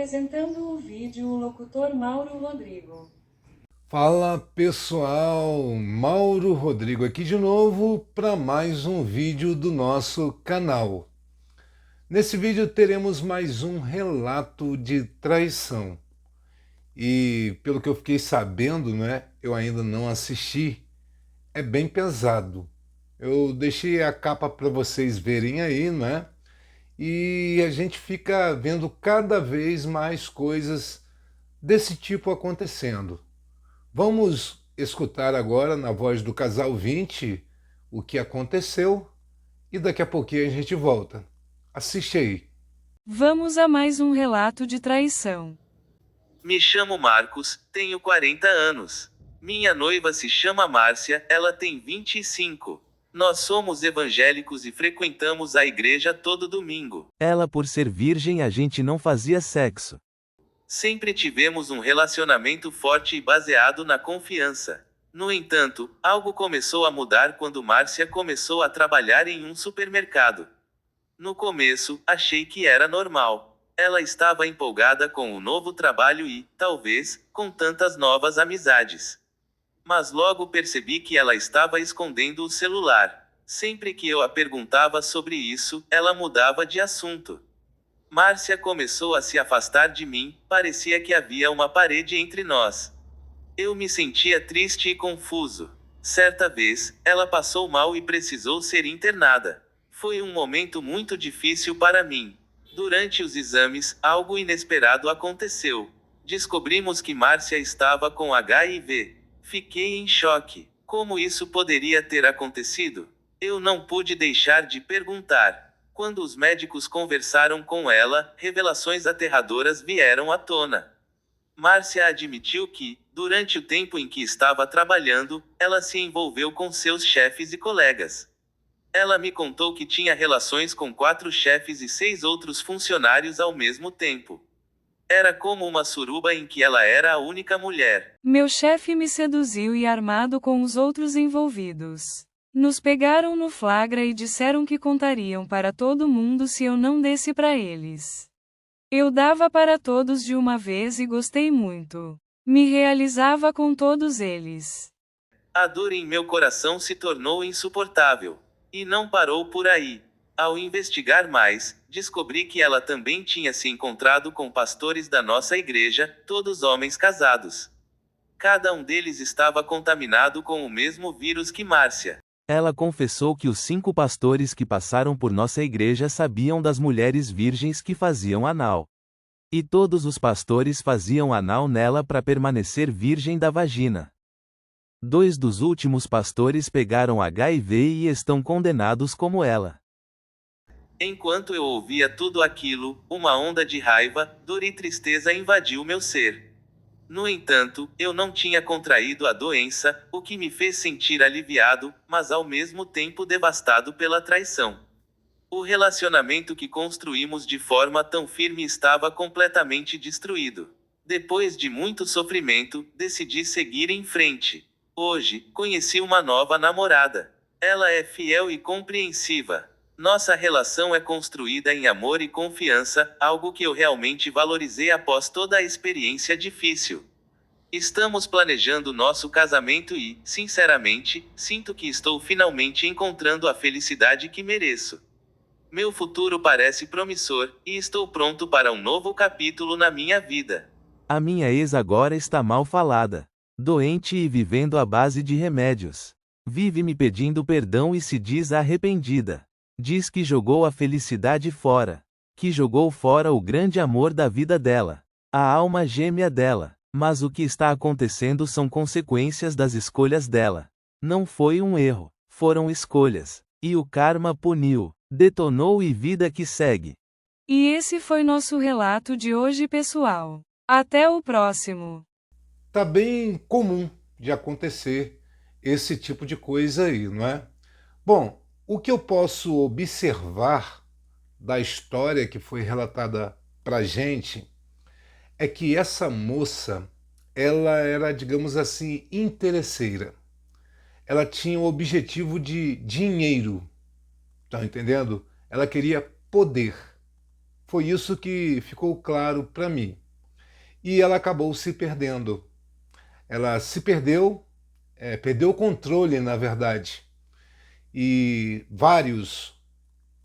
Apresentando o vídeo, o locutor Mauro Rodrigo. Fala pessoal, Mauro Rodrigo aqui de novo para mais um vídeo do nosso canal. Nesse vídeo teremos mais um relato de traição. E pelo que eu fiquei sabendo, né, eu ainda não assisti, é bem pesado. Eu deixei a capa para vocês verem aí, né? E a gente fica vendo cada vez mais coisas desse tipo acontecendo. Vamos escutar agora, na voz do casal 20, o que aconteceu e daqui a pouquinho a gente volta. Assiste aí. Vamos a mais um relato de traição. Me chamo Marcos, tenho 40 anos. Minha noiva se chama Márcia, ela tem 25. Nós somos evangélicos e frequentamos a igreja todo domingo. Ela, por ser virgem, a gente não fazia sexo. Sempre tivemos um relacionamento forte e baseado na confiança. No entanto, algo começou a mudar quando Márcia começou a trabalhar em um supermercado. No começo, achei que era normal. Ela estava empolgada com o novo trabalho e, talvez, com tantas novas amizades. Mas logo percebi que ela estava escondendo o celular. Sempre que eu a perguntava sobre isso, ela mudava de assunto. Márcia começou a se afastar de mim, parecia que havia uma parede entre nós. Eu me sentia triste e confuso. Certa vez, ela passou mal e precisou ser internada. Foi um momento muito difícil para mim. Durante os exames, algo inesperado aconteceu. Descobrimos que Márcia estava com HIV. Fiquei em choque. Como isso poderia ter acontecido? Eu não pude deixar de perguntar. Quando os médicos conversaram com ela, revelações aterradoras vieram à tona. Márcia admitiu que, durante o tempo em que estava trabalhando, ela se envolveu com seus chefes e colegas. Ela me contou que tinha relações com 4 chefes e 6 outros funcionários ao mesmo tempo. Era como uma suruba em que ela era a única mulher. Meu chefe me seduziu e armado com os outros envolvidos. Nos pegaram no flagra e disseram que contariam para todo mundo se eu não desse para eles. Eu dava para todos de uma vez e gostei muito. Me realizava com todos eles. A dor em meu coração se tornou insuportável. E não parou por aí. Ao investigar mais, descobri que ela também tinha se encontrado com pastores da nossa igreja, todos homens casados. Cada um deles estava contaminado com o mesmo vírus que Márcia. Ela confessou que os 5 pastores que passaram por nossa igreja sabiam das mulheres virgens que faziam anal. E todos os pastores faziam anal nela para permanecer virgem da vagina. 2 dos últimos pastores pegaram HIV e estão condenados como ela. Enquanto eu ouvia tudo aquilo, uma onda de raiva, dor e tristeza invadiu meu ser. No entanto, eu não tinha contraído a doença, o que me fez sentir aliviado, mas ao mesmo tempo devastado pela traição. O relacionamento que construímos de forma tão firme estava completamente destruído. Depois de muito sofrimento, decidi seguir em frente. Hoje, conheci uma nova namorada. Ela é fiel e compreensiva. Nossa relação é construída em amor e confiança, algo que eu realmente valorizei após toda a experiência difícil. Estamos planejando nosso casamento e, sinceramente, sinto que estou finalmente encontrando a felicidade que mereço. Meu futuro parece promissor, e estou pronto para um novo capítulo na minha vida. A minha ex agora está mal falada. Doente e vivendo à base de remédios. Vive me pedindo perdão e se diz arrependida. Diz que jogou a felicidade fora. Que jogou fora o grande amor da vida dela. A alma gêmea dela. Mas o que está acontecendo são consequências das escolhas dela. Não foi um erro, foram escolhas. E o karma puniu, detonou e vida que segue. E esse foi nosso relato de hoje, pessoal. Até o próximo. Tá bem comum de acontecer esse tipo de coisa aí, não é? Bom, o que eu posso observar da história que foi relatada pra gente é que essa moça, ela era, digamos assim, interesseira. Ela tinha o objetivo de dinheiro, tá entendendo? Ela queria poder. Foi isso que ficou claro para mim. E ela acabou se perdendo. Ela se perdeu, perdeu o controle, na verdade. E vários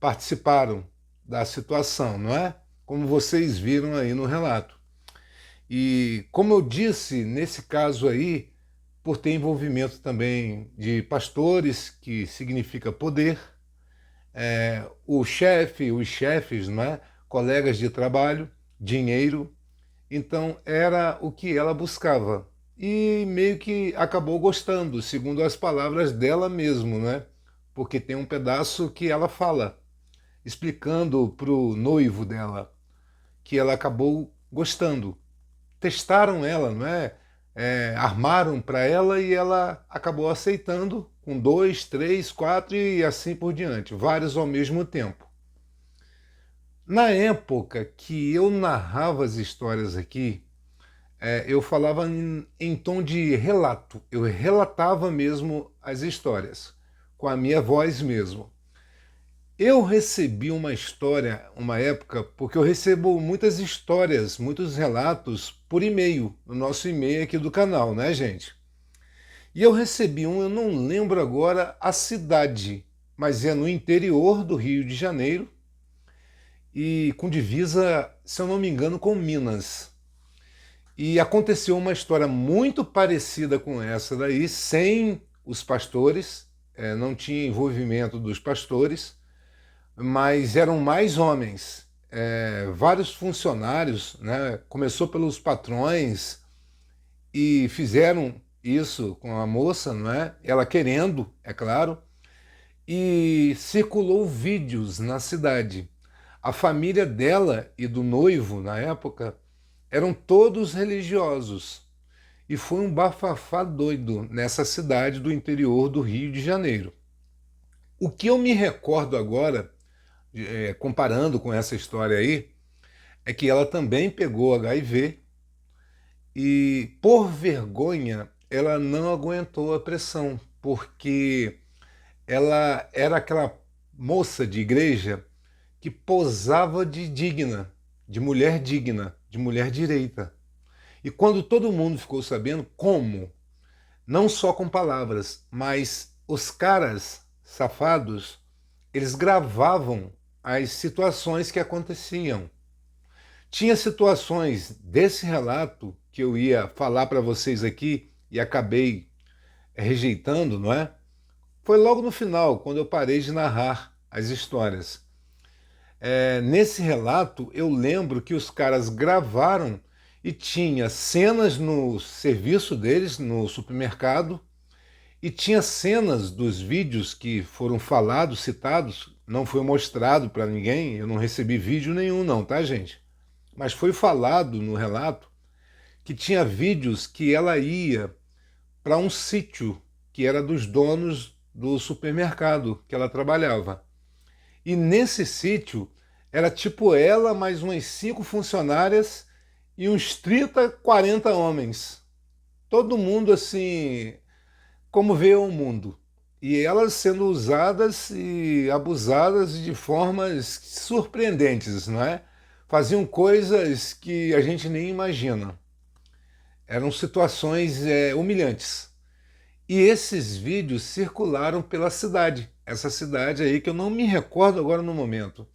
participaram da situação, não é? Como vocês viram aí no relato. E como eu disse, nesse caso aí, por ter envolvimento também de pastores, que significa poder, o chefe, os chefes, não é? Colegas de trabalho, dinheiro. Então era o que ela buscava. E meio que acabou gostando, segundo as palavras dela mesmo, né? Porque tem um pedaço que ela fala, explicando para o noivo dela, que ela acabou gostando. Testaram ela, não é? Armaram para ela e ela acabou aceitando com 2, 3, 4 e assim por diante, vários ao mesmo tempo. Na época que eu narrava as histórias aqui, eu falava em tom de relato, eu relatava mesmo as histórias, com a minha voz mesmo. Eu recebi uma história, uma época, porque eu recebo muitas histórias, muitos relatos por e-mail, no nosso e-mail aqui do canal, né, gente? E eu recebi eu não lembro agora a cidade, mas é no interior do Rio de Janeiro e com divisa, se eu não me engano, com Minas. E aconteceu uma história muito parecida com essa daí, sem os pastores, não tinha envolvimento dos pastores, mas eram mais homens, vários funcionários, né? Começou pelos patrões e fizeram isso com a moça, não é? Ela querendo, é claro, e circulou vídeos na cidade. A família dela e do noivo, na época, eram todos religiosos. E foi um bafafá doido nessa cidade do interior do Rio de Janeiro. O que eu me recordo agora, comparando com essa história aí, é que ela também pegou HIV e, por vergonha, ela não aguentou a pressão, porque ela era aquela moça de igreja que posava de digna, de mulher digna, de mulher direita. E quando todo mundo ficou sabendo como, não só com palavras, mas os caras safados, eles gravavam as situações que aconteciam. Tinha situações desse relato que eu ia falar para vocês aqui e acabei rejeitando, não é? Foi logo no final, quando eu parei de narrar as histórias. Nesse relato, eu lembro que os caras gravaram e tinha cenas no serviço deles, no supermercado, e tinha cenas dos vídeos que foram falados, citados, não foi mostrado para ninguém, eu não recebi vídeo nenhum não, tá, gente? Mas foi falado no relato que tinha vídeos que ela ia para um sítio que era dos donos do supermercado que ela trabalhava. E nesse sítio era tipo ela mais umas 5 funcionárias e uns 30, 40 homens. Todo mundo assim, como vê o mundo. E elas sendo usadas e abusadas de formas surpreendentes, não é? Faziam coisas que a gente nem imagina. Eram situações humilhantes. E esses vídeos circularam pela cidade. Essa cidade aí que eu não me recordo agora no momento.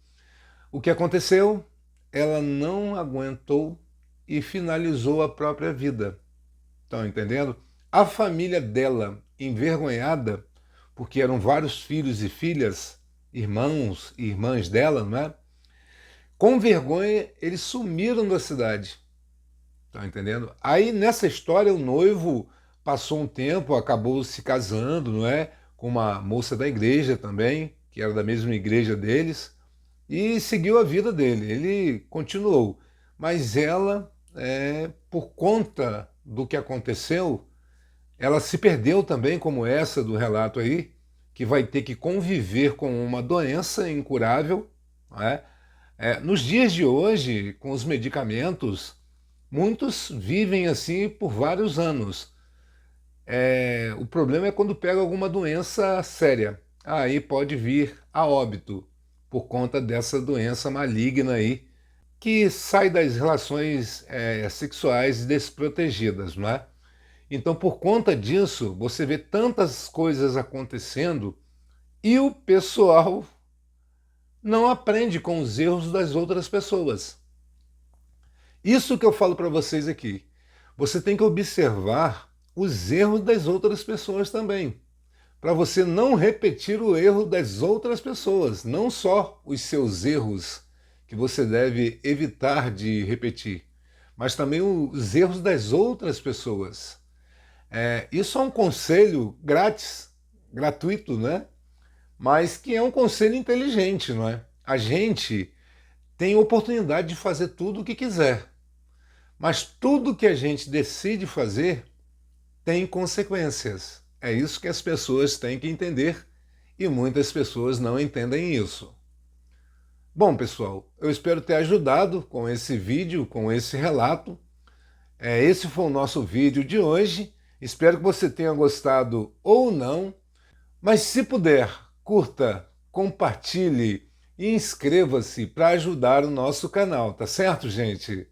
O que aconteceu? Ela não aguentou e finalizou a própria vida. Estão entendendo? A família dela, envergonhada, porque eram vários filhos e filhas, irmãos e irmãs dela, não é? Com vergonha, eles sumiram da cidade. Estão entendendo? Aí, nessa história, o noivo passou um tempo, acabou se casando, não é? Com uma moça da igreja também, que era da mesma igreja deles, e seguiu a vida dele. Ele continuou. Mas ela, por conta do que aconteceu, ela se perdeu também, como essa do relato aí, que vai ter que conviver com uma doença incurável, não é? Nos dias de hoje, com os medicamentos, muitos vivem assim por vários anos. O problema é quando pega alguma doença séria. Aí pode vir a óbito por conta dessa doença maligna aí que sai das relações sexuais desprotegidas, não é? Então, por conta disso, você vê tantas coisas acontecendo e o pessoal não aprende com os erros das outras pessoas. Isso que eu falo para vocês aqui. Você tem que observar os erros das outras pessoas também, para você não repetir o erro das outras pessoas, não só os seus erros que você deve evitar de repetir, mas também os erros das outras pessoas. Isso é um conselho grátis, gratuito, né? Mas que é um conselho inteligente, não é? A gente tem oportunidade de fazer tudo o que quiser, mas tudo que a gente decide fazer tem consequências. É isso que as pessoas têm que entender e muitas pessoas não entendem isso. Bom, pessoal, eu espero ter ajudado com esse vídeo, com esse relato. Esse foi o nosso vídeo de hoje. Espero que você tenha gostado ou não, mas se puder, curta, compartilhe e inscreva-se para ajudar o nosso canal, tá certo, gente?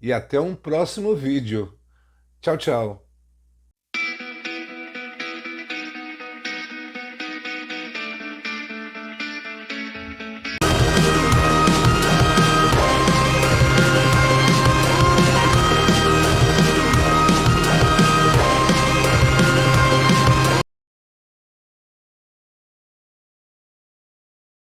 E até um próximo vídeo. Tchau, tchau.